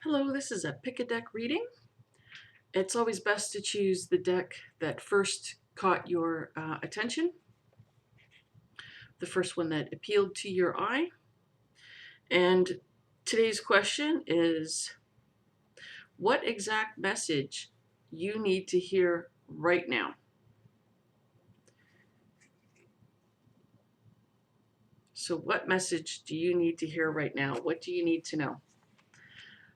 Hello, this is a pick a deck reading. It's always best to choose the deck that first caught your attention, the first one that appealed to your eye. And today's question is, what exact message you need to hear right now? So what message do you need to hear right now? What do you need to know?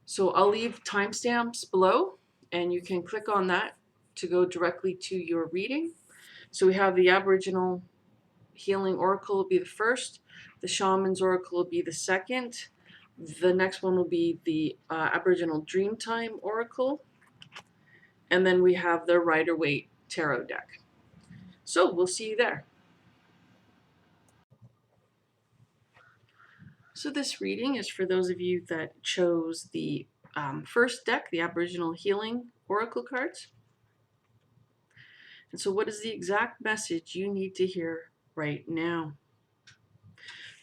So I'll leave timestamps below, and you can click on that to go directly to your reading. So we have the Aboriginal Healing Oracle will be the first. The Shaman's Oracle will be the second. The next one will be the Aboriginal Dreamtime Oracle. And then we have the Rider-Waite Tarot deck. So we'll see you there. So this reading is for those of you that chose the first deck, the Aboriginal Healing Oracle cards. And so what is the exact message you need to hear right now?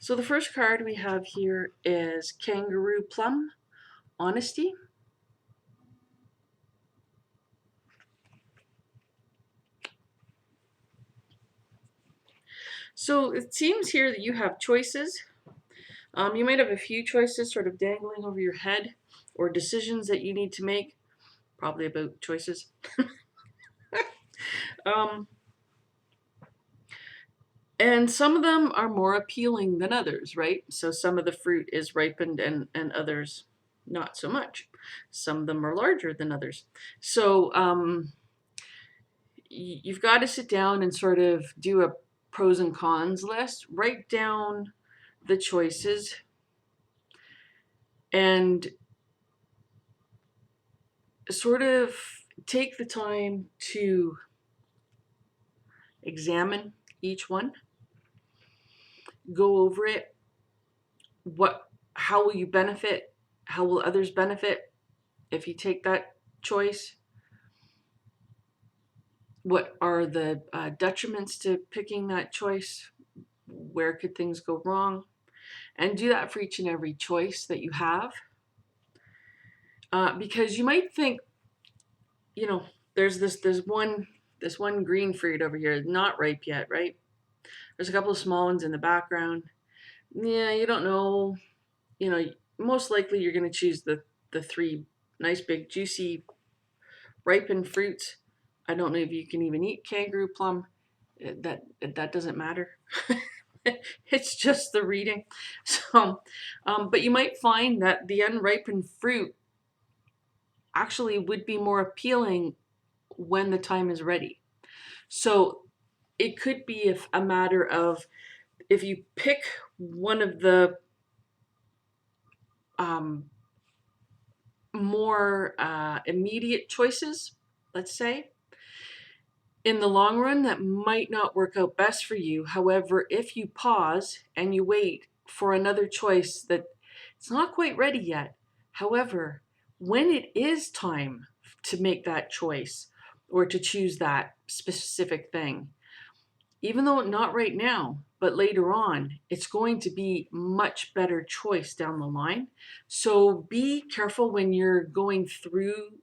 So the first card we have here is Kangaroo Plum, Honesty. So it seems here that you have choices. You might have a few choices sort of dangling over your head, or decisions that you need to make, probably about choices. And some of them are more appealing than others, right? So some of the fruit is ripened and others not so much. Some of them are larger than others. So you've got to sit down and sort of do a pros and cons list, write down the choices, and sort of take the time to examine each one, go over it. How will you benefit? How will others benefit if you take that choice? What are the detriments to picking that choice? Where could things go wrong? And do that for each and every choice that you have. Because you might think, you know, there's one green fruit over here, not ripe yet, right? There's a couple of small ones in the background. Yeah, you don't know. You know, most likely you're going to choose the three nice big juicy ripened fruits. I don't know if you can even eat kangaroo plum. That doesn't matter. It's just the reading. So, but you might find that the unripened fruit actually would be more appealing when the time is ready. So it could be a matter of, if you pick one of the more immediate choices, let's say, in the long run, that might not work out best for you. However, if you pause and you wait for another choice that it's not quite ready yet, however, when it is time to make that choice or to choose that specific thing, even though not right now, but later on, it's going to be much better choice down the line. So be careful when you're going through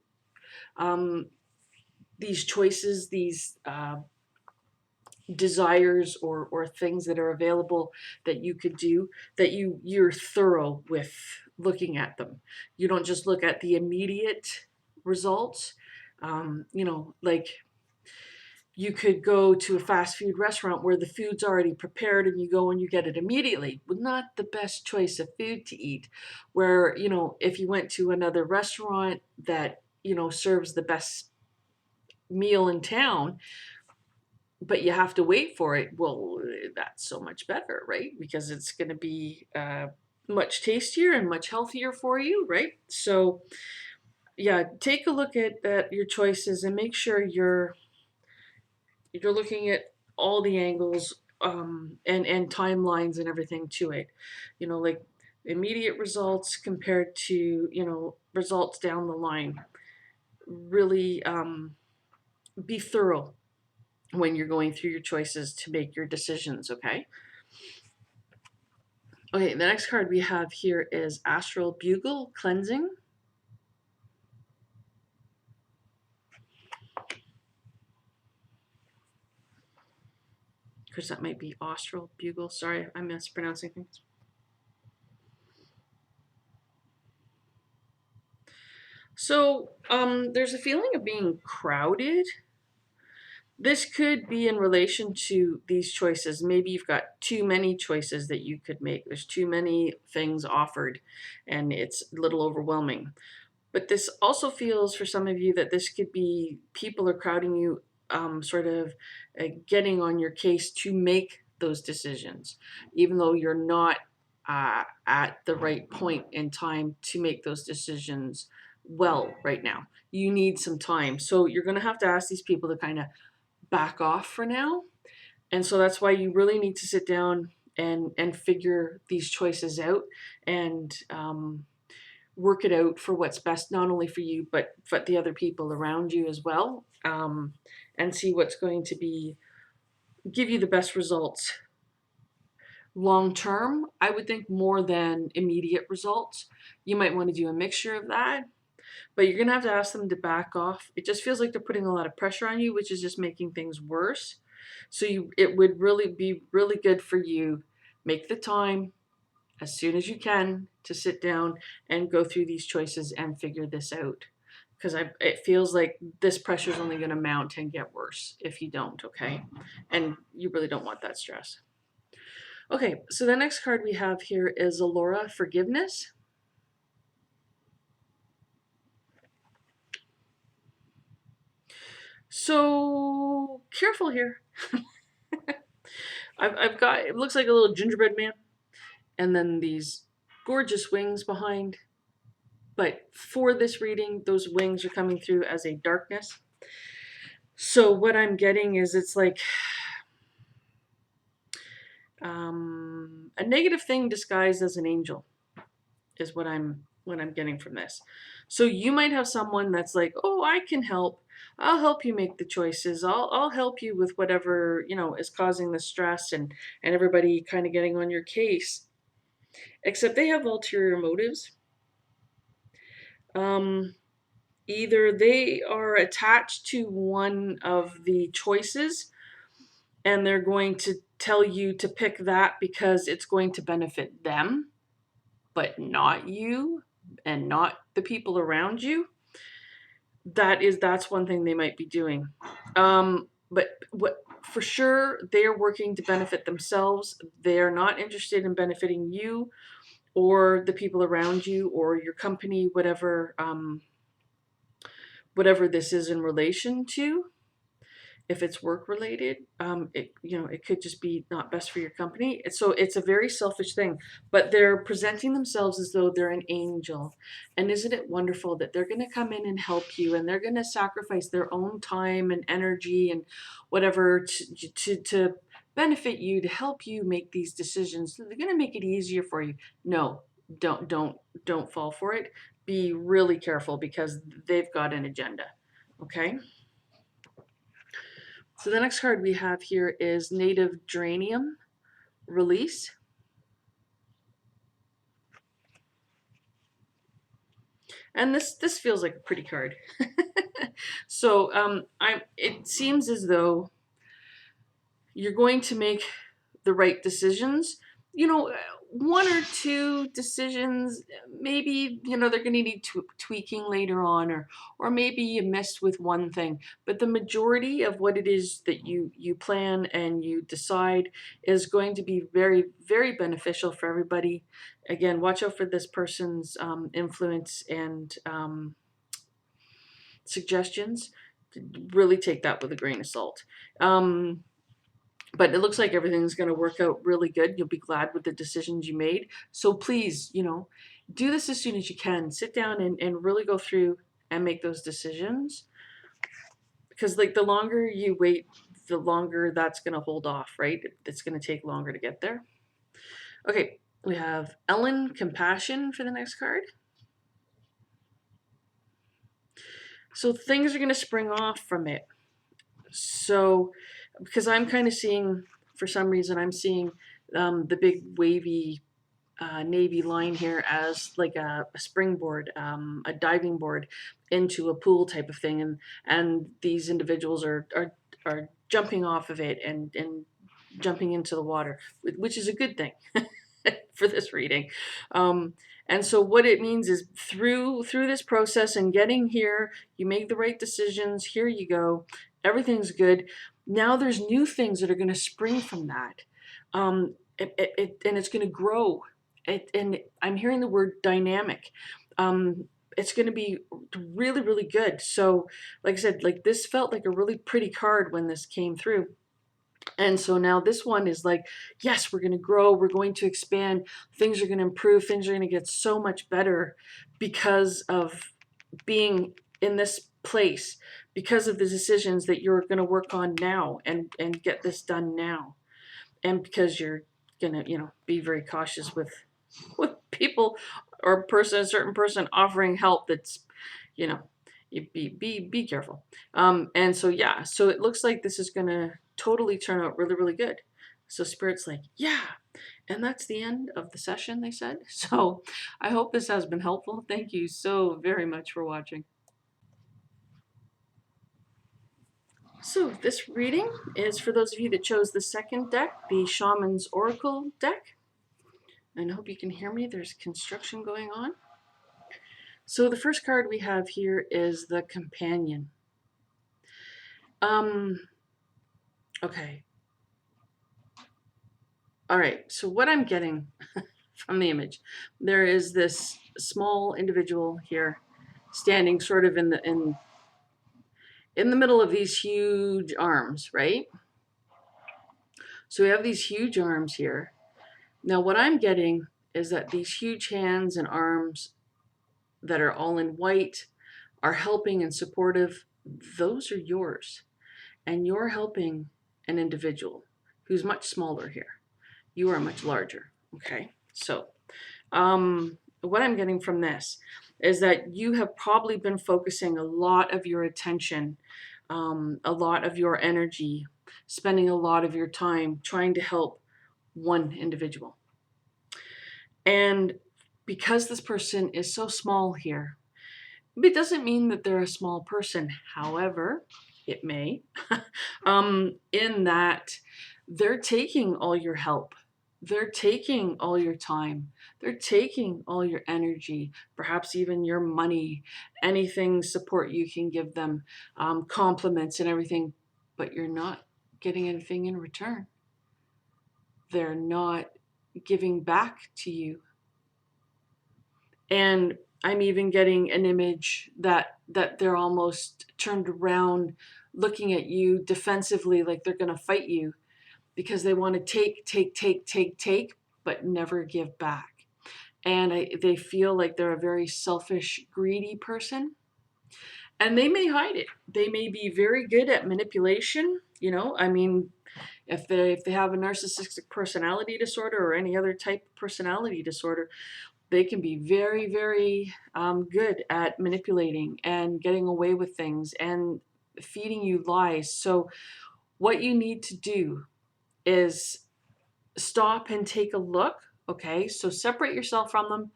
these choices, these desires or things that are available that you could do, that you're thorough with looking at them. You don't just look at the immediate results. Like, you could go to a fast food restaurant where the food's already prepared and you go and you get it immediately. Well, not the best choice of food to eat. Where, if you went to another restaurant that, serves the best meal in town, but you have to wait for it, well, that's so much better, right? Because it's going to be much tastier and much healthier for you, right? So, yeah, take a look at your choices and make sure you're looking at all the angles and timelines and everything to it. Like immediate results compared to, results down the line. Really be thorough when you're going through your choices to make your decisions, okay? Okay, the next card we have here is Astral Bugle, Cleansing. because that might be austral bugle. Sorry, I'm mispronouncing things. So there's a feeling of being crowded. This could be in relation to these choices. Maybe you've got too many choices that you could make. There's too many things offered, and it's a little overwhelming. But this also feels for some of you that this could be people are crowding you, sort of getting on your case to make those decisions, even though you're not at the right point in time to make those decisions well right now. You need some time. So you're going to have to ask these people to kind of back off for now. And so that's why you really need to sit down and figure these choices out and work it out for what's best, not only for you, but for the other people around you as well, and see what's going to be give you the best results long term. I would think more than immediate results. You might want to do a mixture of that, but you're gonna have to ask them to back off. It just feels like they're putting a lot of pressure on you, which is just making things worse. So it would really be really good for you. Make the time as soon as you can to sit down and go through these choices and figure this out. Because it feels like this pressure is only going to mount and get worse if you don't, okay? And you really don't want that stress. Okay, so the next card we have here is Alora, Forgiveness. So careful here. I've got, it looks like a little gingerbread man, and then these gorgeous wings behind. But for this reading, those wings are coming through as a darkness. So what I'm getting is it's like a negative thing disguised as an angel is what I'm getting from this. So you might have someone that's like, oh, I can help. I'll help you make the choices. I'll help you with whatever, you know, is causing the stress and everybody kind of getting on your case. Except they have ulterior motives. Either they are attached to one of the choices and they're going to tell you to pick that because it's going to benefit them, but not you and not the people around you. That's one thing they might be doing. But what for sure they're working to benefit themselves. They're not interested in benefiting you or the people around you or your company, whatever this is in relation to. If it's work related, it could just be not best for your company. So it's a very selfish thing, but they're presenting themselves as though they're an angel. And isn't it wonderful that they're going to come in and help you, and they're going to sacrifice their own time and energy and whatever to benefit you, to help you make these decisions. They're going to make it easier for you. No, don't fall for it. Be really careful because they've got an agenda. Okay. So the next card we have here is Native Geranium, Release. And this feels like a pretty card. So it seems as though you're going to make the right decisions. You know, one or two decisions, maybe, they're going to need tweaking later on, or maybe you missed with one thing. But the majority of what it is that you plan and you decide is going to be very, very beneficial for everybody. Again, watch out for this person's influence and suggestions. Really take that with a grain of salt. But it looks like everything's going to work out really good. You'll be glad with the decisions you made. So please, do this as soon as you can. Sit down and really go through and make those decisions. Because like the longer you wait, the longer that's going to hold off, right? It's going to take longer to get there. Okay, we have Ellen, Compassion for the next card. So things are going to spring off from it. So, because I'm kind of seeing, for some reason, I'm seeing the big wavy navy line here as like a springboard, a diving board into a pool type of thing, and these individuals are jumping off of it and jumping into the water, which is a good thing for this reading. And so what it means is through this process and getting here, you make the right decisions. Here you go. Everything's good. Now there's new things that are going to spring from that. And it's going to grow. And I'm hearing the word dynamic. It's going to be really, really good. So, like I said, like this felt like a really pretty card when this came through. And so now this one is like, yes, we're going to grow, we're going to expand, things are going to improve, things are going to get so much better because of being in this place, because of the decisions that you're going to work on now and get this done now. And because you're going to, be very cautious with people or a certain person offering help that's, you know, you be careful. And so yeah, so it looks like this is gonna totally turn out really, really good. So Spirit's like, yeah. And that's the end of the session, they said. So I hope this has been helpful. Thank you so very much for watching. So this reading is for those of you that chose the second deck, the Shaman's Oracle deck. And I hope you can hear me. There's construction going on. So the first card we have here is the Companion. Okay. All right, so what I'm getting from the image, there is this small individual here standing sort of in the middle of these huge arms, right? So we have these huge arms here. Now what I'm getting is that these huge hands and arms that are all in white are helping and supportive. Those are yours. And you're helping an individual who's much smaller here. You are much larger. Okay, so what I'm getting from this is that you have probably been focusing a lot of your attention, a lot of your energy, spending a lot of your time trying to help one individual. And because this person is so small here, it doesn't mean that they're a small person. However, it may, in that they're taking all your help. They're taking all your time. They're taking all your energy, perhaps even your money, anything support you can give them, compliments and everything, but you're not getting anything in return. They're not giving back to you. And I'm even getting an image that they're almost turned around looking at you defensively, like they're going to fight you because they want to take, but never give back. And they feel like they're a very selfish, greedy person. And they may hide it. They may be very good at manipulation. I mean, if they have a narcissistic personality disorder or any other type of personality disorder, they can be very, very good at manipulating and getting away with things and feeding you lies. So what you need to do is stop and take a look. Okay, so separate yourself from them.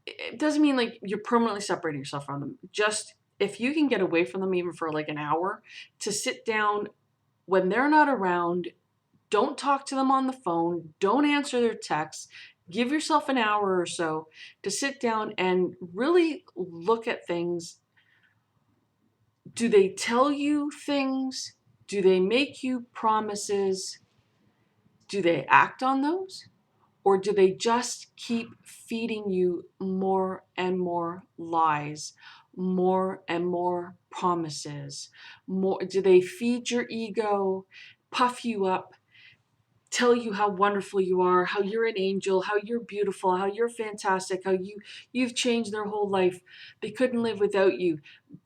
It doesn't mean like you're permanently separating yourself from them. Just if you can get away from them even for like an hour, to sit down when they're not around. Don't talk to them on the phone. Don't answer their texts. Give yourself an hour or so to sit down and really look at things. Do they tell you things? Do they make you promises? Do they act on those? Or do they just keep feeding you more and more lies, more and more promises? Do they feed your ego, puff you up, tell you how wonderful you are, how you're an angel, how you're beautiful, how you're fantastic, how you've changed their whole life. They couldn't live without you.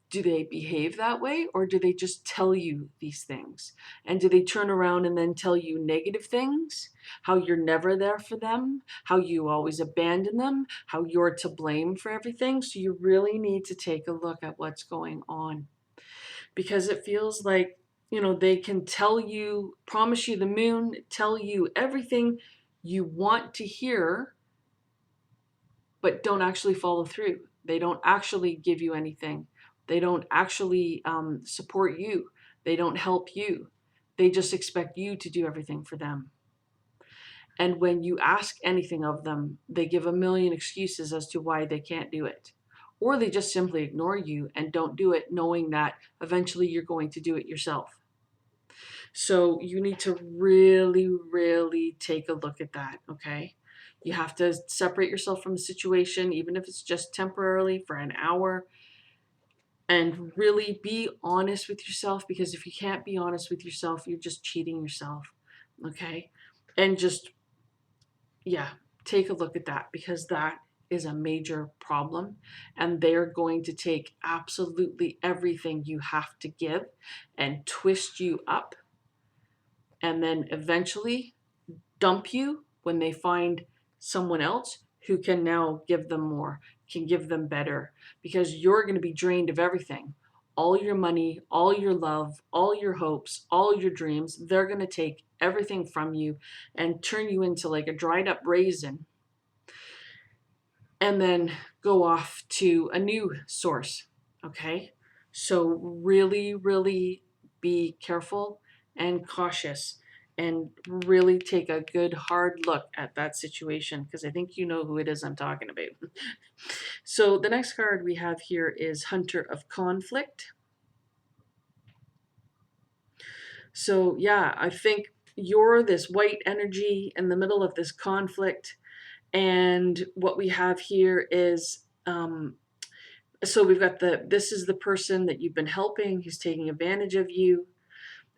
Do they behave that way, or do they just tell you these things? And do they turn around and then tell you negative things? How you're never there for them, how you always abandon them, how you're to blame for everything. So you really need to take a look at what's going on, because it feels like, they can tell you, promise you the moon, tell you everything you want to hear, but don't actually follow through. They don't actually give you anything. They don't actually support you. They don't help you. They just expect you to do everything for them. And when you ask anything of them, they give a million excuses as to why they can't do it. Or they just simply ignore you and don't do it, knowing that eventually you're going to do it yourself. So you need to really, really take a look at that, okay? You have to separate yourself from the situation, even if it's just temporarily for an hour, and really be honest with yourself, because if you can't be honest with yourself, you're just cheating yourself, okay? And just, yeah, take a look at that, because that is a major problem, and they're going to take absolutely everything you have to give and twist you up, and then eventually dump you when they find someone else who can now give them more, can give them better, because you're going to be drained of everything. All your money, all your love, all your hopes, all your dreams, they're going to take everything from you and turn you into like a dried up raisin, and then go off to a new source. Okay? So really, really be careful and cautious, and really take a good hard look at that situation, because I think you know who it is I'm talking about. So the next card we have here is Hunter of Conflict. So yeah, I think you're this white energy in the middle of this conflict. And what we have here is, so we've got this is the person that you've been helping who's taking advantage of you.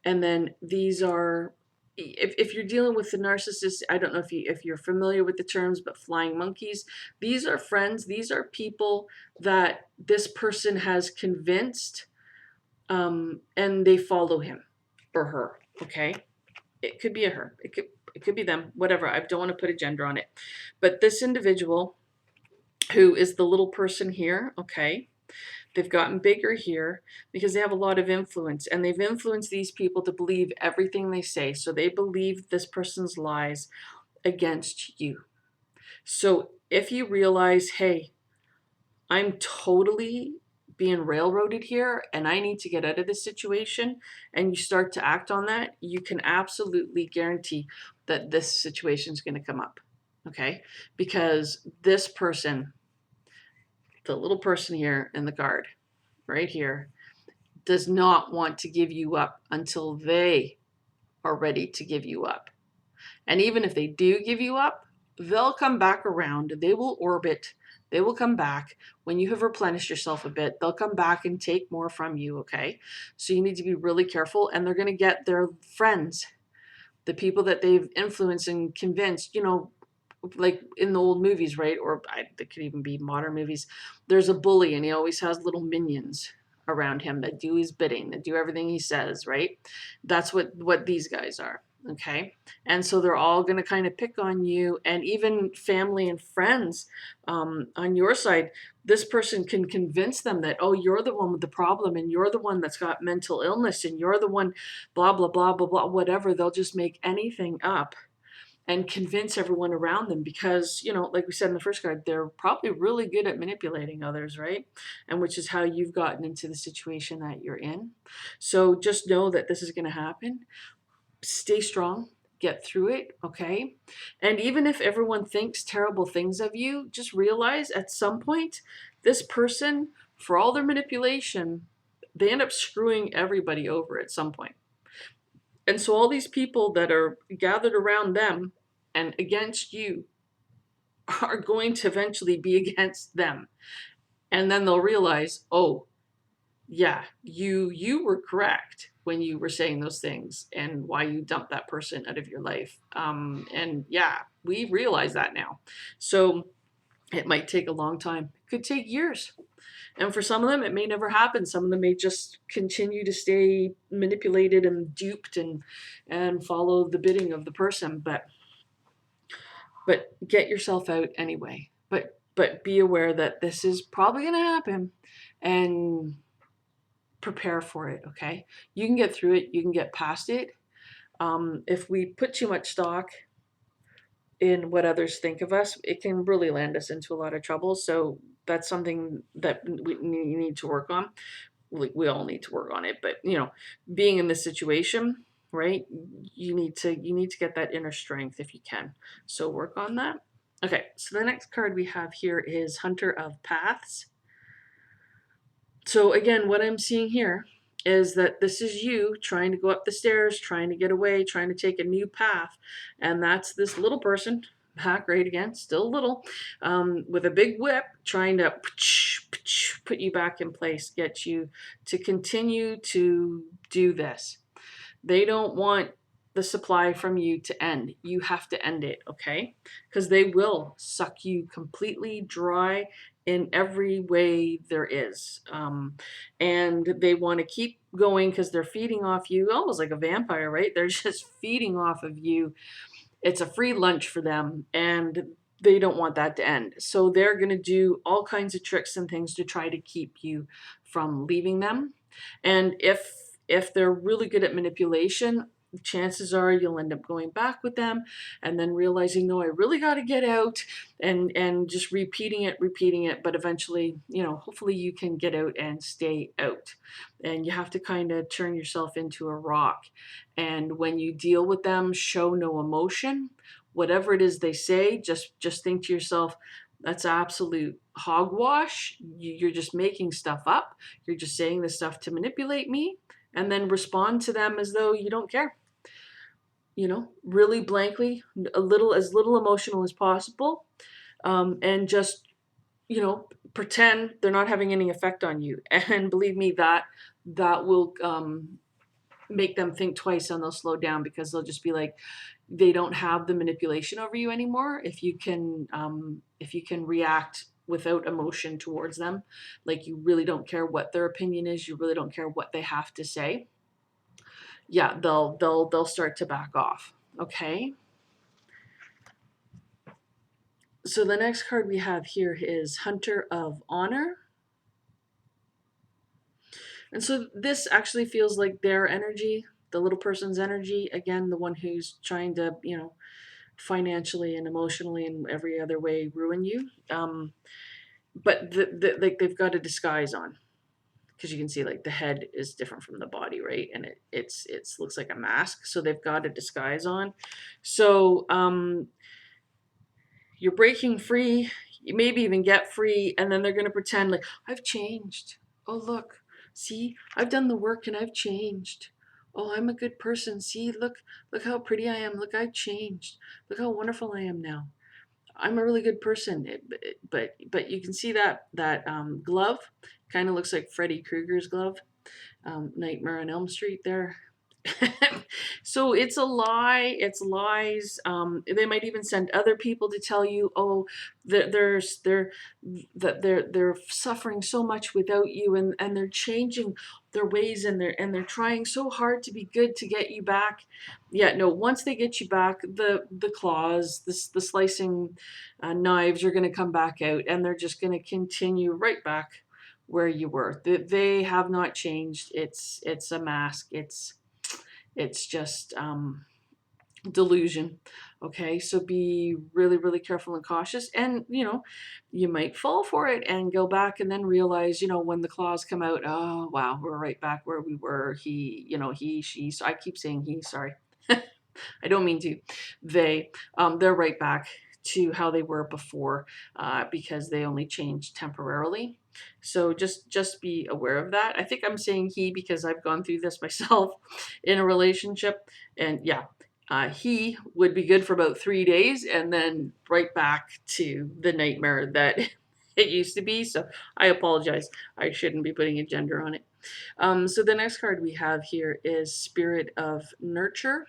And then these are, if you're dealing with the narcissist, I don't know if you're familiar with the terms, but flying monkeys, these are friends, these are people that this person has convinced, and they follow him or her, okay? It could be a her, it could be them, whatever. I don't want to put a gender on it. But this individual who is the little person here, okay, they've gotten bigger here because they have a lot of influence, and they've influenced these people to believe everything they say. So they believe this person's lies against you. So if you realize, hey, I'm totally being railroaded here and I need to get out of this situation, and you start to act on that, you can absolutely guarantee that this situation is going to come up. Okay? Because this person, the little person here in the card, right here, does not want to give you up until they are ready to give you up. And even if they do give you up, they'll come back around. They will orbit. They will come back. When you have replenished yourself a bit, they'll come back and take more from you, okay? So you need to be really careful, and they're going to get their friends, the people that they've influenced and convinced, like in the old movies, right? Or it could even be modern movies. There's a bully, and he always has little minions around him that do his bidding, that do everything he says, right? That's what these guys are, okay? And so they're all going to kind of pick on you, and even family and friends, on your side. This person can convince them that, oh, you're the one with the problem, and you're the one that's got mental illness, and you're the one, blah blah blah blah blah, whatever. They'll just make anything up and convince everyone around them, because, like we said in the first card, they're probably really good at manipulating others, right? And which is how you've gotten into the situation that you're in. So just know that this is going to happen. Stay strong, get through it, okay? And even if everyone thinks terrible things of you, just realize at some point, this person, for all their manipulation, they end up screwing everybody over at some point. And so all these people that are gathered around them and against you are going to eventually be against them. And then they'll realize, oh, yeah, you were correct when you were saying those things, and why you dumped that person out of your life. And yeah, we realize that now. So it might take a long time. It could take years. And for some of them, it may never happen. Some of them may just continue to stay manipulated and duped, and follow the bidding of the person. But get yourself out anyway. But be aware that this is probably going to happen, and prepare for it, okay? You can get through it. You can get past it. If we put too much stock in what others think of us, it can really land us into a lot of trouble. So that's something that we need to work on. We all need to work on it. But, being in this situation, right? You need to get that inner strength if you can. So work on that. Okay, so the next card we have here is Hunter of Paths. So again, what I'm seeing here is that this is you trying to go up the stairs, trying to get away, trying to take a new path. And that's this little person, back right again, still little, with a big whip, trying to put you back in place, get you to continue to do this. They don't want the supply from you to end. You have to end it, okay? Because they will suck you completely dry in every way there is. And they want to keep going because they're feeding off you, almost like a vampire, right? They're just feeding off of you. It's a free lunch for them, and they don't want that to end. So they're going to do all kinds of tricks and things to try to keep you from leaving them. And if they're really good at manipulation, chances are you'll end up going back with them and then realizing, no, I really got to get out, and just repeating it, but eventually, hopefully you can get out and stay out. And you have to kind of turn yourself into a rock. And when you deal with them, show no emotion. Whatever it is they say, just think to yourself, that's absolute hogwash. You're just making stuff up. You're just saying this stuff to manipulate me, and then respond to them as though you don't care. Really blankly, as little emotional as possible, and just pretend they're not having any effect on you. And believe me, that will make them think twice, and they'll slow down, because they'll just be like, they don't have the manipulation over you anymore. If you can react without emotion towards them, like you really don't care what their opinion is, you really don't care what they have to say, yeah, they'll start to back off. Okay. So the next card we have here is Hunter of Honor. And so this actually feels like their energy, the little person's energy, again, the one who's trying to, financially and emotionally and every other way ruin you. But like they've got a disguise on, because you can see like the head is different from the body, right? And it's looks like a mask. So they've got a disguise on. So you're breaking free. You maybe even get free, and then they're going to pretend like, I've changed. Oh, look, see, I've done the work and I've changed. Oh, I'm a good person. See, look how pretty I am. Look, I've changed. Look how wonderful I am now. I'm a really good person. But you can see that glove kind of looks like Freddy Krueger's glove, Nightmare on Elm Street there. So it's a lie. It's lies. They might even send other people to tell you, oh, they're suffering so much without you, and they're changing their ways, and they're trying so hard to be good to get you back. Yeah, no. Once they get you back, the claws, the slicing knives are going to come back out, and they're just going to continue right back where you were. They have not changed. It's a mask. It's just delusion. Okay, so be really, really careful and cautious. And you might fall for it and go back, and then realize, when the claws come out, oh wow, we're right back where we were. He, she. So I keep saying he. Sorry, I don't mean to. They're right back to how they were before, because they only changed temporarily. So just be aware of that. I think I'm saying he because I've gone through this myself in a relationship, and yeah, he would be good for about 3 days, and then right back to the nightmare that it used to be. So I apologize. I shouldn't be putting a gender on it. So the next card we have here is Spirit of Nurture.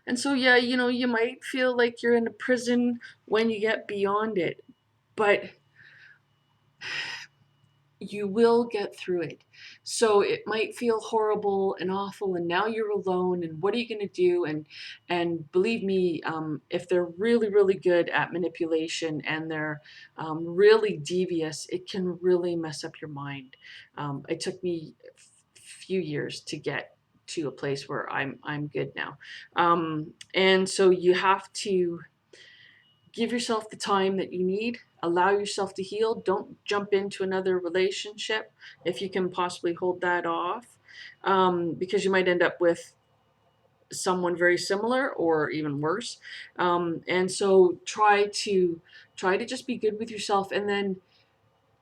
And so, yeah, you might feel like you're in a prison when you get beyond it, but you will get through it. So it might feel horrible and awful, and now you're alone, and what are you going to do? And believe me, if they're really, really good at manipulation, and they're really devious, it can really mess up your mind. It took me a few years to get to a place where I'm good now. And so you have to give yourself the time that you need. Allow yourself to heal. Don't jump into another relationship if you can possibly hold that off. because you might end up with someone very similar or even worse. And so try to just be good with yourself, and then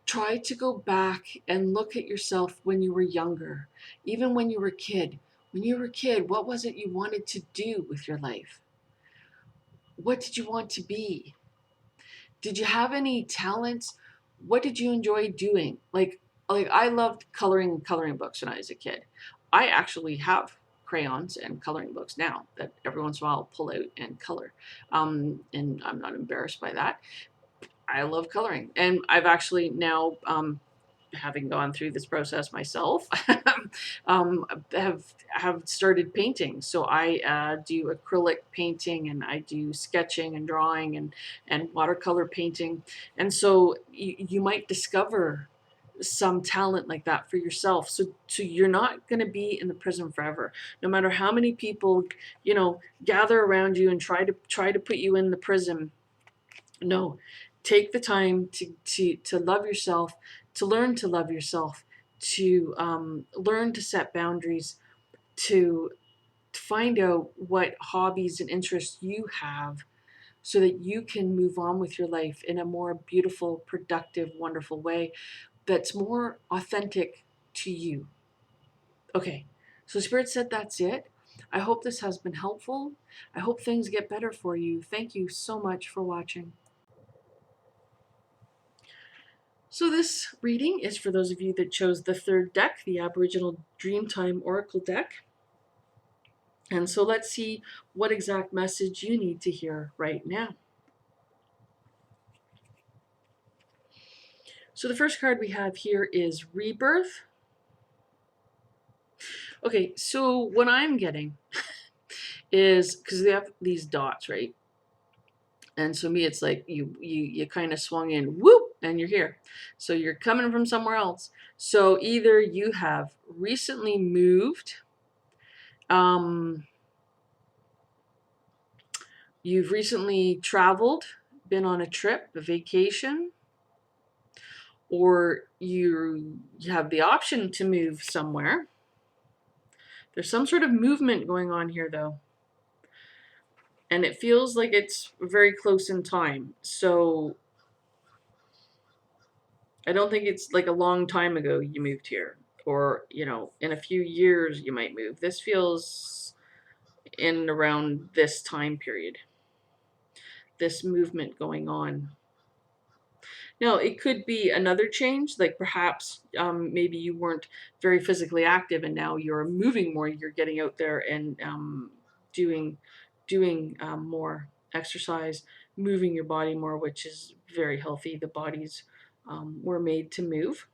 try to go back and look at yourself when you were younger, even when you were a kid. When you were a kid, what was it you wanted to do with your life? What did you want to be? Did you have any talents? What did you enjoy doing? Like I loved coloring books when I was a kid. I actually have crayons and coloring books now that every once in a while I'll pull out and color. And I'm not embarrassed by that. I love coloring, and I've actually now, having gone through this process myself, um, have started painting. So I do acrylic painting, and I do sketching and drawing and watercolor painting. And so you might discover some talent like that for yourself. So you're not going to be in the prison forever. No matter how many people, gather around you and try to put you in the prison. No, take the time to love yourself, to learn to love yourself, to learn to set boundaries, to find out what hobbies and interests you have, so that you can move on with your life in a more beautiful, productive, wonderful way that's more authentic to you. Okay, so Spirit said that's it. I hope this has been helpful. I hope things get better for you. Thank you so much for watching. So this reading is for those of you that chose the third deck, the Aboriginal Dreamtime Oracle deck. And so let's see what exact message you need to hear right now. So the first card we have here is Rebirth. Okay, so what I'm getting is, because they have these dots, right? And so me, it's like you kind of swung in, whoop, and you're here. So you're coming from somewhere else. So either you have recently moved, you've recently traveled, been on a trip, a vacation, or you have the option to move somewhere. There's some sort of movement going on here, though. And it feels like it's very close in time. So I don't think it's like a long time ago you moved here. Or, in a few years you might move. This feels in and around this time period. This movement going on. Now, it could be another change, like perhaps maybe you weren't very physically active and now you're moving more, you're getting out there and doing more exercise, moving your body more, which is very healthy. The bodies were made to move.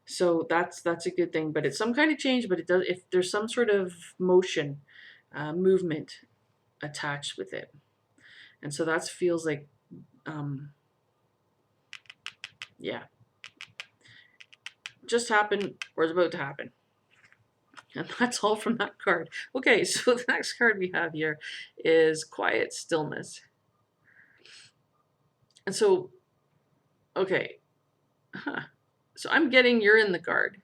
So that's a good thing, but it's some kind of change, but it does, if there's some sort of motion, movement attached with it. And so that feels like, yeah, just happened or is about to happen. And that's all from that card. Okay, so the next card we have here is Quiet Stillness. And so, okay, so I'm getting you're in the card.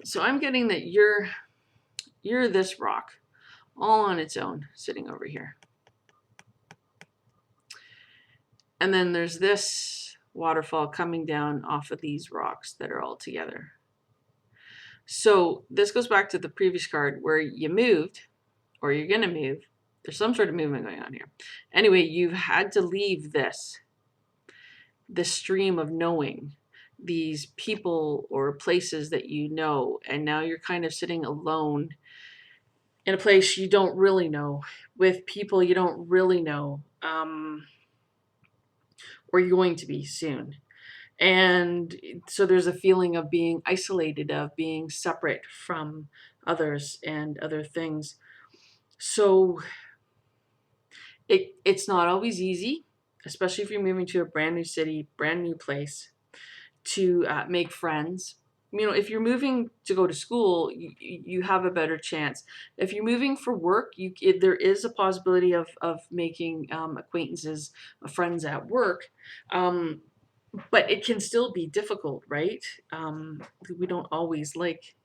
So I'm getting that you're this rock all on its own sitting over here. And then there's this waterfall coming down off of these rocks that are all together. So this goes back to the previous card where you moved, or you're going to move. There's some sort of movement going on here. Anyway, you've had to leave this stream of knowing, these people or places that you know, and now you're kind of sitting alone in a place you don't really know, with people you don't really know, or you're going to be soon. And so there's a feeling of being isolated, of being separate from others and other things. So it's not always easy, especially if you're moving to a brand new city, brand new place, to make friends. If you're moving to go to school, you have a better chance. If you're moving for work, there is a possibility of making acquaintances, friends at work. but it can still be difficult, right? We don't always like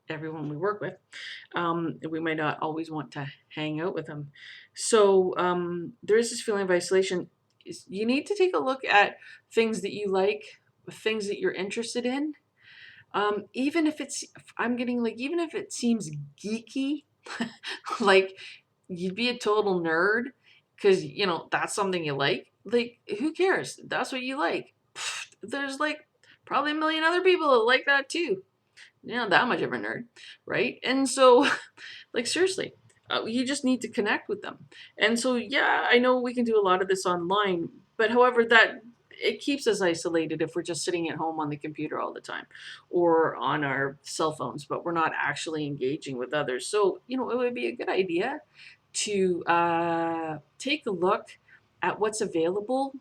everyone we work with. We might not always want to hang out with them. So there is this feeling of isolation. You need to take a look at things that you like, things that you're interested in. Even if it's, I'm getting like, even if it seems geeky, like you'd be a total nerd because, that's something you like. Like, who cares? That's what you like. There's like probably a million other people that like that too. You're not that much of a nerd, right? And so, like, seriously, you just need to connect with them. And so, yeah, I know we can do a lot of this online, but however, that it keeps us isolated if we're just sitting at home on the computer all the time or on our cell phones, but we're not actually engaging with others. So, it would be a good idea to take a look at what's available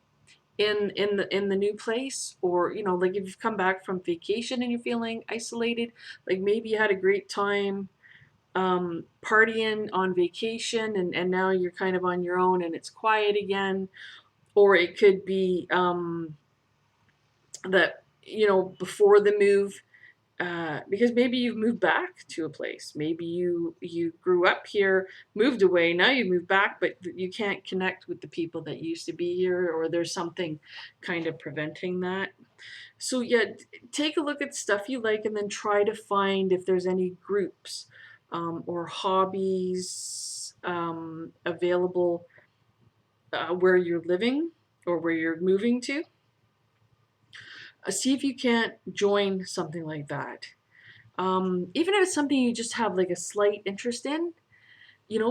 in the new place, or like if you've come back from vacation and you're feeling isolated, like maybe you had a great time partying on vacation, and now you're kind of on your own and it's quiet again. Or it could be that before the move, because maybe you've moved back to a place. Maybe you grew up here, moved away, now you move back, but you can't connect with the people that used to be here, or there's something kind of preventing that. So yeah, take a look at stuff you like, and then try to find if there's any groups or hobbies available where you're living or where you're moving to. See if you can't join something like that. Even if it's something you just have like a slight interest in,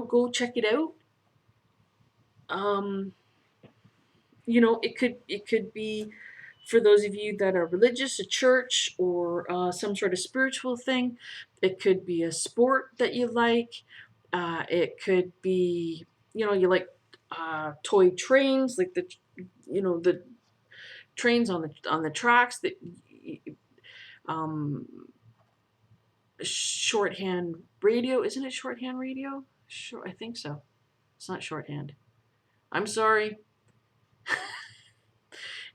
go check it out. Um, it could be, for those of you that are religious, a church or some sort of spiritual thing. It could be a sport that you like. It could be, you like toy trains, like the trains on the tracks that um, shorthand radio. Isn't it shorthand radio? Sure, I think so. It's not shorthand. I'm sorry.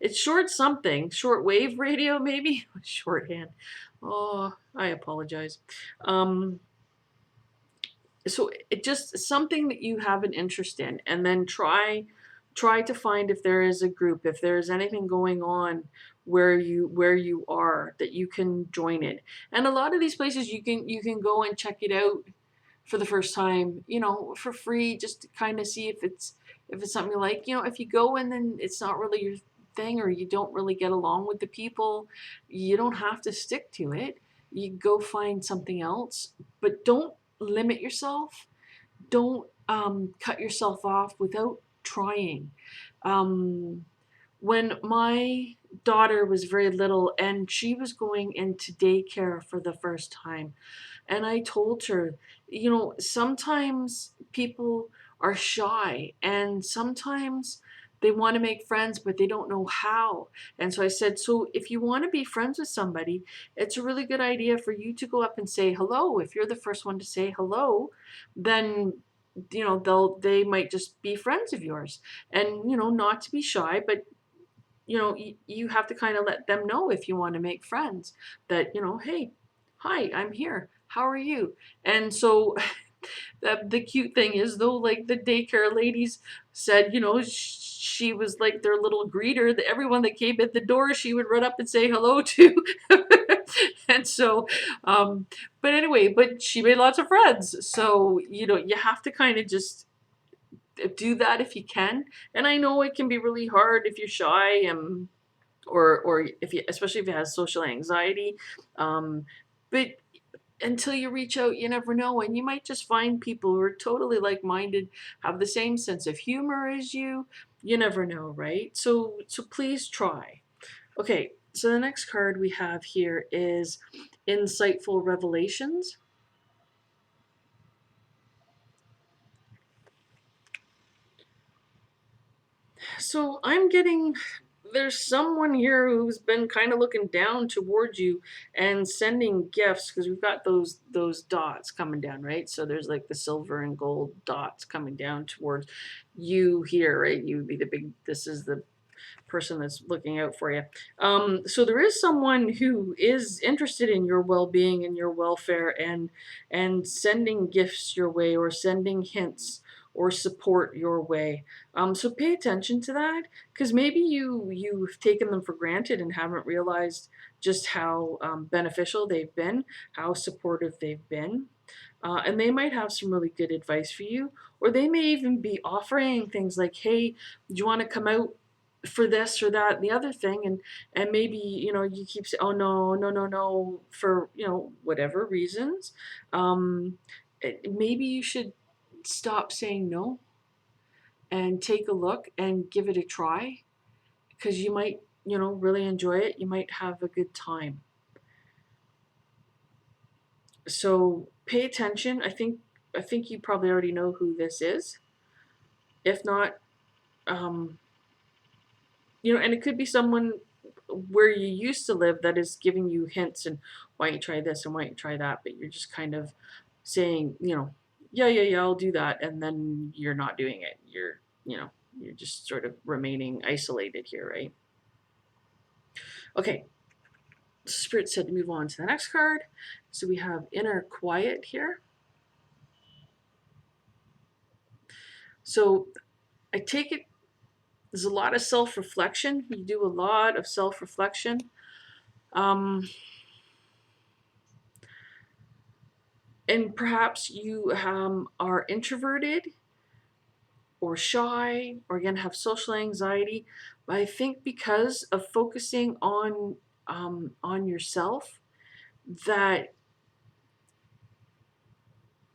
It's short something. Short wave radio, maybe? Shorthand. Oh, I apologize. Um, so it just something that you have an interest in, and then try to find if there is a group, if there's anything going on where you are, that you can join it. And a lot of these places you can go and check it out for the first time, for free, just to kind of see if it's something you like. If you go and then it's not really your thing, or you don't really get along with the people, you don't have to stick to it. You go find something else, but don't limit yourself. Don't cut yourself off without trying. Um, when my daughter was very little and she was going into daycare for the first time, and I told her, sometimes people are shy and sometimes they want to make friends, but they don't know how. And so I said, so if you want to be friends with somebody, it's a really good idea for you to go up and say hello. If you're the first one to say hello, then they might just be friends of yours. And not to be shy, but you have to kind of let them know, if you want to make friends, that hey, hi, I'm here, how are you? And so the cute thing is, though, like the daycare ladies said, she was like their little greeter, that everyone that came at the door she would run up and say hello to. And so but anyway, but she made lots of friends. So you have to kind of just do that if you can. And I know it can be really hard if you're shy, or if you, especially if you have social anxiety. But until you reach out, you never know, and you might just find people who are totally like-minded, have the same sense of humor as you. You never know, right? So please try. Okay, so the next card we have here is Insightful Revelations. So I'm getting, there's someone here who's been kind of looking down towards you and sending gifts, because we've got those dots coming down, right? So there's like the silver and gold dots coming down towards you here, right? You would be the big, this is the person that's looking out for you. So there is someone who is interested in your well-being and your welfare, and sending gifts your way, or sending hints or support your way. So pay attention to that, because maybe you've taken them for granted and haven't realized just how beneficial they've been, how supportive they've been. And they might have some really good advice for you, or they may even be offering things like, "Hey, do you want to come out for this or that, and the other thing?" And maybe you keep saying, "Oh no, no, no, no," for whatever reasons. Maybe you should stop saying no and take a look and give it a try, because you might really enjoy it. You might have a good time. So pay attention. I think you probably already know who this is. If not, um, and it could be someone where you used to live that is giving you hints, and why don't you try this and why don't you try that, but you're just kind of saying, yeah, yeah, yeah, I'll do that, and then you're not doing it. You're just sort of remaining isolated here, right? Okay, Spirit said to move on to the next card. So we have inner quiet here. So I take it there's a lot of self-reflection. You do a lot of self-reflection. And perhaps you are introverted or shy, or again have social anxiety. But I think because of focusing on yourself, that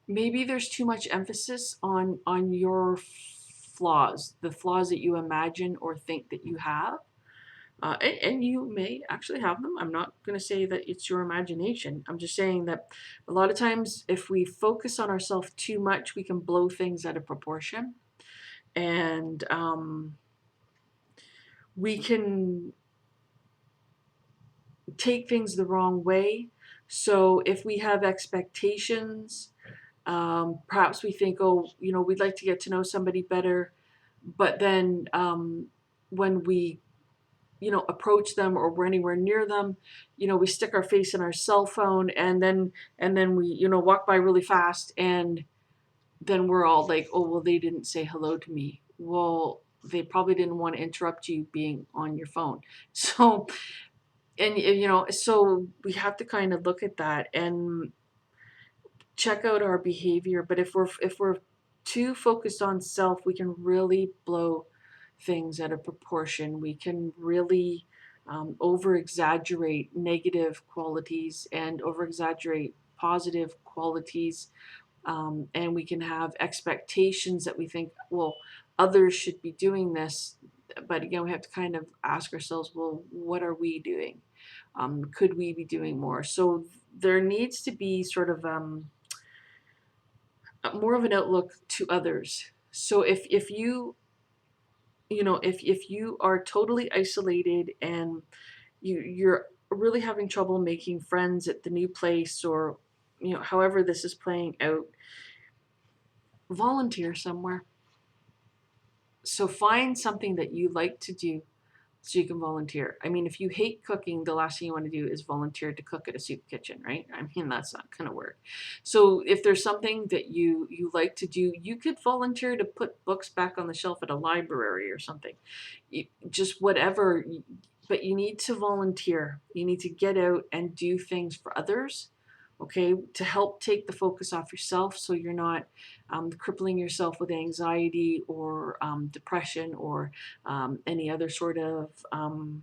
maybe there's too much emphasis on your flaws, the flaws that you imagine or think that you have. And you may actually have them. I'm not going to say that it's your imagination. I'm just saying that a lot of times, if we focus on ourselves too much, we can blow things out of proportion. And we can take things the wrong way. So if we have expectations, perhaps we think, oh, we'd like to get to know somebody better. But then when we approach them, or we're anywhere near them, we stick our face in our cell phone, and then we walk by really fast, and then we're all like, oh, well, they didn't say hello to me. Well, they probably didn't want to interrupt you being on your phone. So, so we have to kind of look at that and check out our behavior. But if we're too focused on self, we can really blow things out of proportion. We can really over exaggerate negative qualities and over exaggerate positive qualities. And we can have expectations that we think, well, others should be doing this. But again, we have to kind of ask ourselves, well, what are we doing? Could we be doing more? So there needs to be sort of more of an outlook to others. So if you are totally isolated, and you're really having trouble making friends at the new place, or however this is playing out, volunteer somewhere. So find something that you like to do so you can volunteer. I mean, if you hate cooking, the last thing you want to do is volunteer to cook at a soup kitchen, right? I mean, that's not going to work. So if there's something that you like to do, you could volunteer to put books back on the shelf at a library or something. Just whatever, but you need to volunteer. You need to get out and do things for others, okay, to help take the focus off yourself, so you're not crippling yourself with anxiety, or depression, or any other sort of I'm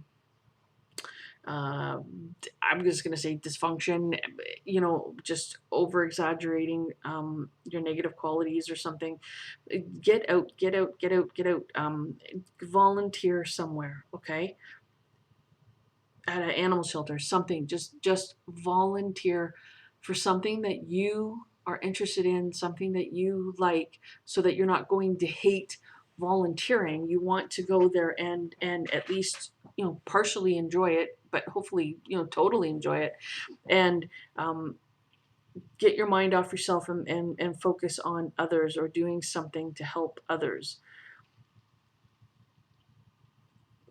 just going to say dysfunction, just over exaggerating your negative qualities or something. Get out, get out, get out, get out. Volunteer somewhere, okay? At an animal shelter, something. Just volunteer for something that you are interested in, something that you like, so that you're not going to hate volunteering. You want to go there and at least partially enjoy it, but hopefully totally enjoy it, and get your mind off yourself, and focus on others, or doing something to help others.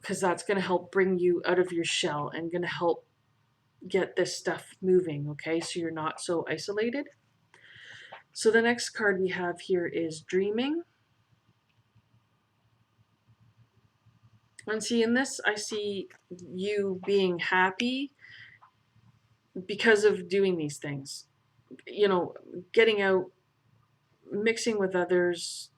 because that's going to help bring you out of your shell and going to help get this stuff moving, okay? So you're not so isolated. So the next card we have here is Dreaming. And see, in this, I see you being happy because of doing these things. You know, getting out, mixing with others,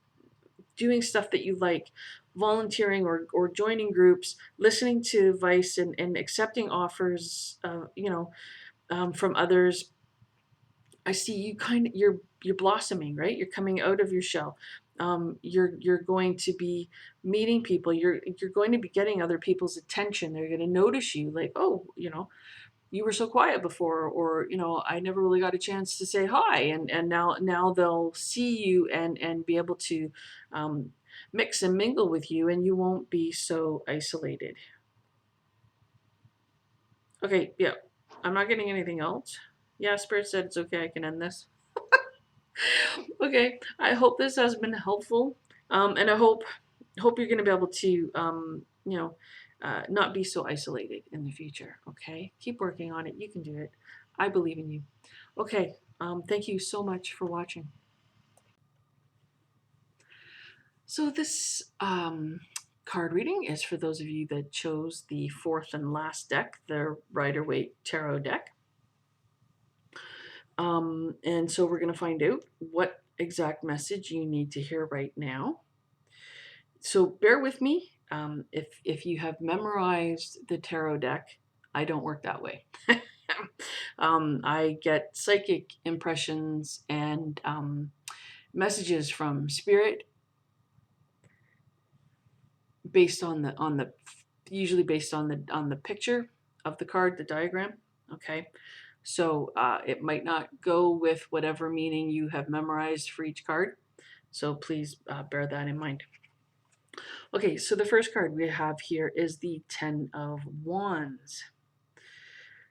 doing stuff that you like, volunteering or joining groups, listening to advice and accepting offers, from others. I see you you're blossoming, right? You're coming out of your shell. You're going to be meeting people. You're going to be getting other people's attention. They're going to notice you, like, oh, you were so quiet before, or I never really got a chance to say hi, and now they'll see you and be able to um, mix and mingle with you, and you won't be so isolated. Okay, yeah, I'm not getting anything else. Yeah, Spirit said it's okay. I can end this. Okay, I hope this has been helpful, and I hope you're going to be able to not be so isolated in the future. Okay, keep working on it. You can do it. I believe in you. Okay, thank you so much for watching. So this card reading is for those of you that chose the fourth and last deck, the Rider-Waite Tarot deck. And so we're going to find out what exact message you need to hear right now. So bear with me. If you have memorized the tarot deck, I don't work that way. I get psychic impressions and messages from spirit based on the usually based on the picture of the card, the diagram. Okay. So it might not go with whatever meaning you have memorized for each card. So please bear that in mind. Okay, so the first card we have here is the Ten of Wands.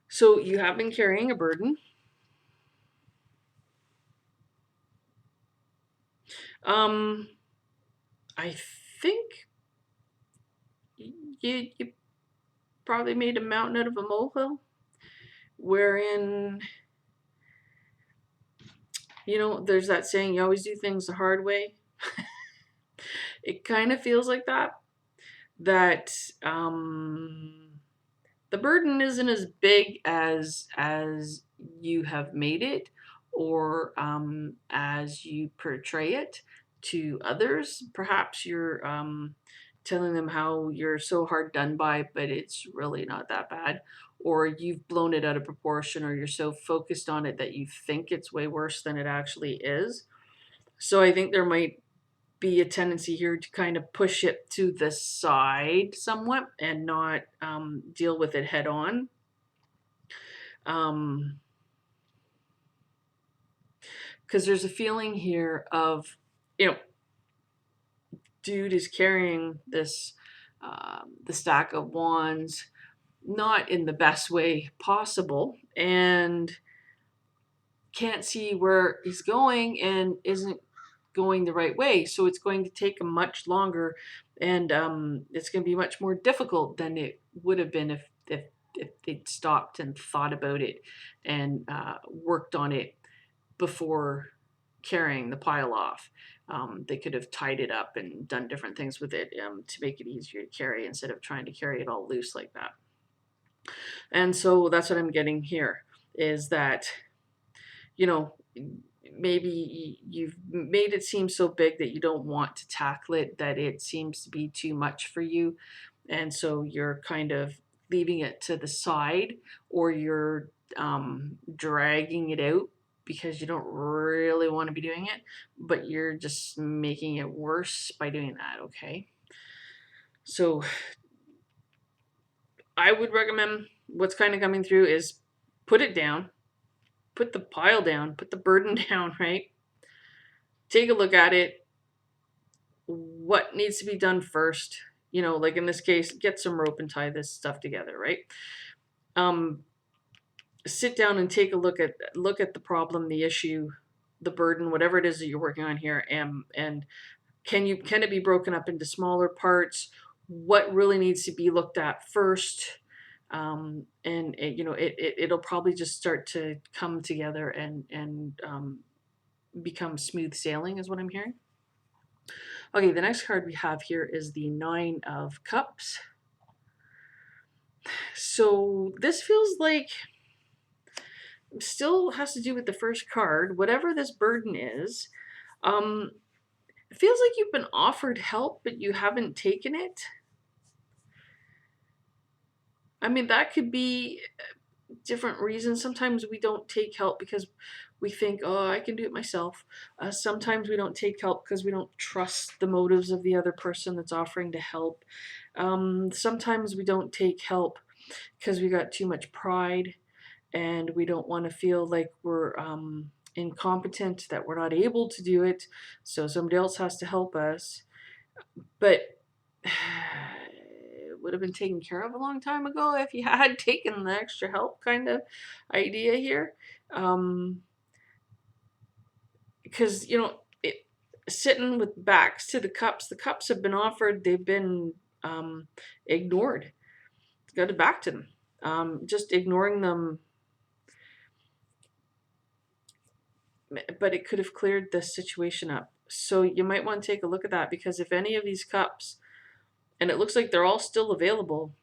So you have been carrying a burden. I think you probably made a mountain out of a molehill, wherein, there's that saying, you always do things the hard way. It kind of feels like that the burden isn't as big as you have made it, or as you portray it to others. Perhaps you're telling them how you're so hard done by, but it's really not that bad, or you've blown it out of proportion, or you're so focused on it that you think it's way worse than it actually is. So I think there might be a tendency here to kind of push it to the side somewhat and not deal with it head on. Because there's a feeling here of, dude is carrying this, the stack of wands, not in the best way possible, and can't see where he's going and isn't going the right way. So it's going to take him much longer, and it's going to be much more difficult than it would have been if they'd stopped and thought about it and worked on it before carrying the pile off. They could have tied it up and done different things with it to make it easier to carry, instead of trying to carry it all loose like that. And so that's what I'm getting here, is that, maybe you've made it seem so big that you don't want to tackle it, that it seems to be too much for you. And so you're kind of leaving it to the side, or you're dragging it out because you don't really want to be doing it, but you're just making it worse by doing that. Okay. So I would recommend, what's kind of coming through is, put it down, put the pile down, put the burden down, right? Take a look at it. What needs to be done first? Like in this case, get some rope and tie this stuff together, right? Sit down and take a look at the problem, the issue, the burden, whatever it is that you're working on here, and can it be broken up into smaller parts? what really needs to be looked at first. And it'll probably just start to come together and become smooth sailing, is what I'm hearing. Okay, the next card we have here is the Nine of Cups. So this feels like still has to do with the first card. Whatever this burden is, it feels like you've been offered help, but you haven't taken it. I mean, that could be different reasons. Sometimes we don't take help because we think, oh, I can do it myself. Sometimes we don't take help because we don't trust the motives of the other person that's offering to help. Sometimes we don't take help because we got too much pride and we don't want to feel like we're incompetent, that we're not able to do it, so somebody else has to help us. But it would have been taken care of a long time ago if you had taken the extra help kind of idea here. Because, sitting with backs to the cups have been offered, they've been ignored. Got it back to them. Just ignoring them, but it could have cleared this situation up. So you might want to take a look at that, because if any of these cups, and it looks like they're all still available,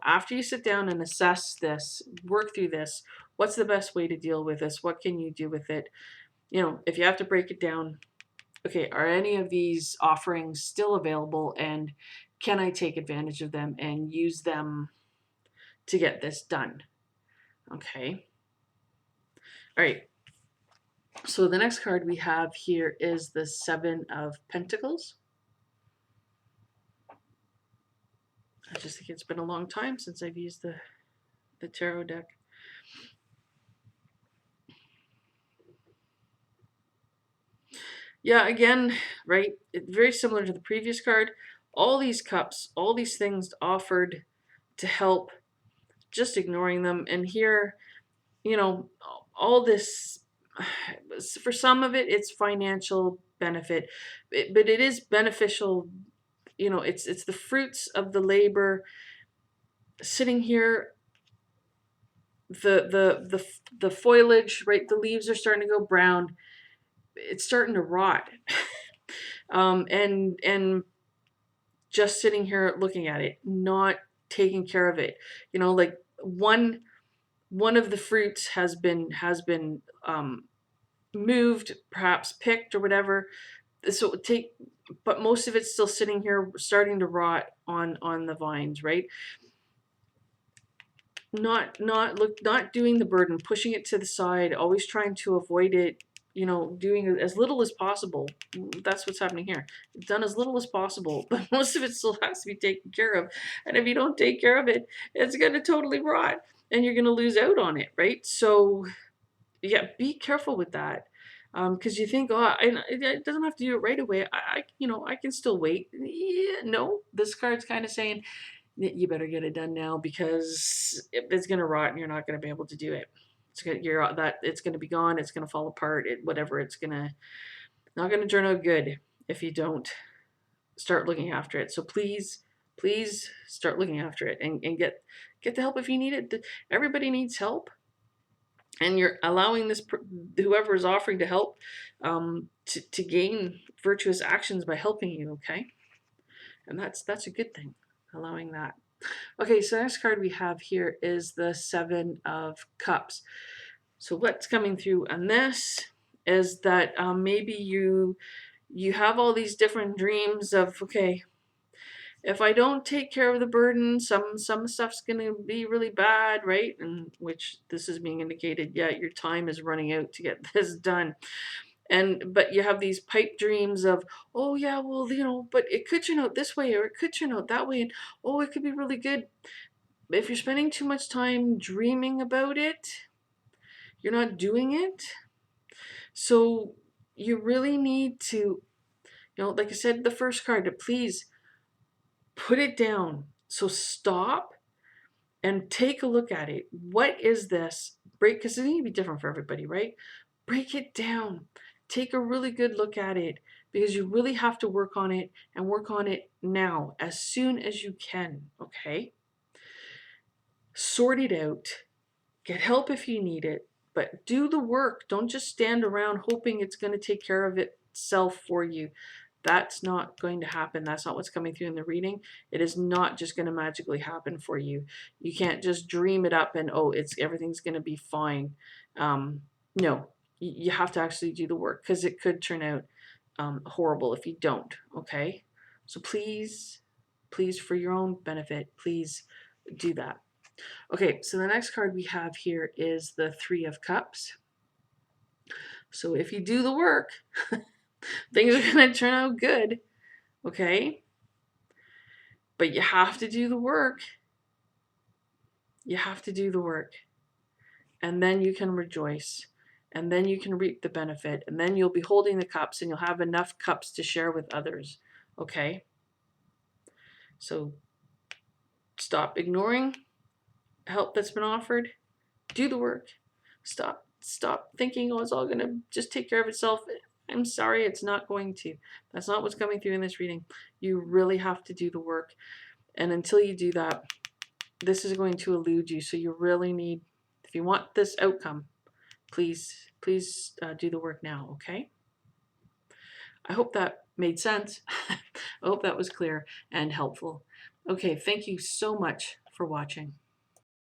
after you sit down and assess this, work through this, what's the best way to deal with this? What can you do with it? If you have to break it down, okay, are any of these offerings still available, and can I take advantage of them and use them to get this done? Okay. All right. So the next card we have here is the Seven of Pentacles. I just think it's been a long time since I've used the tarot deck. Yeah, again, right? Very similar to the previous card. All these cups, all these things offered to help, just ignoring them. And here, all this, for some of it, it's financial benefit, but it is beneficial. It's the fruits of the labor. Sitting here, the foliage, right? The leaves are starting to go brown. It's starting to rot. And just sitting here looking at it, not taking care of it. Like one of the fruits has been moved, perhaps picked or whatever. So but most of it's still sitting here, starting to rot on the vines, right? Not doing the burden, pushing it to the side, always trying to avoid it, doing as little as possible. That's what's happening here. Done as little as possible, but most of it still has to be taken care of. And if you don't take care of it, it's going to totally rot and you're going to lose out on it, right? So yeah, be careful with that. Because you think, oh, it doesn't have to do it right away. I can still wait. Yeah, no, this card's kind of saying, you better get it done now, because it's going to rot and you're not going to be able to do it. It's going to be gone. It's going to fall apart. Whatever. It's not going to turn out good if you don't start looking after it. So please start looking after it and get the help if you need it. Everybody needs help, and you're allowing whoever is offering to help to gain virtuous actions by helping you. Okay, and that's a good thing, allowing that. Okay, so the next card we have here is the Seven of Cups. So what's coming through on this is that maybe you have all these different dreams of, okay, if I don't take care of the burden, some stuff's going to be really bad, right? And which this is being indicated, yeah, your time is running out to get this done. But you have these pipe dreams of, oh yeah, well, but it could turn out this way, or it could turn out that way, and oh, it could be really good. If you're spending too much time dreaming about it, you're not doing it. So you really need to, like I said, the first card, to please put it down. So stop and take a look at it. What is this? Because it's going to be different for everybody, right? Break it down. Take a really good look at it, because you really have to work on it, and work on it now, as soon as you can, okay? Sort it out. Get help if you need it, but do the work. Don't just stand around hoping it's going to take care of itself for you. That's not going to happen. That's not what's coming through in the reading. It is not just going to magically happen for you. You can't just dream it up and, oh, everything's going to be fine. No, you have to actually do the work, because it could turn out horrible if you don't. Okay, so please, please, for your own benefit, please do that. Okay, so the next card we have here is the Three of Cups. So if you do the work, things are going to turn out good, okay? But you have to do the work. You have to do the work. And then you can rejoice. And then you can reap the benefit. And then you'll be holding the cups, and you'll have enough cups to share with others, okay? So stop ignoring help that's been offered. Do the work. Stop thinking, oh, it's all going to just take care of itself. I'm sorry, it's not going to. That's not what's coming through in this reading. You really have to do the work. And until you do that, this is going to elude you. So you really need, if you want this outcome, please do the work now, okay? I hope that made sense. I hope that was clear and helpful. Okay, thank you so much for watching.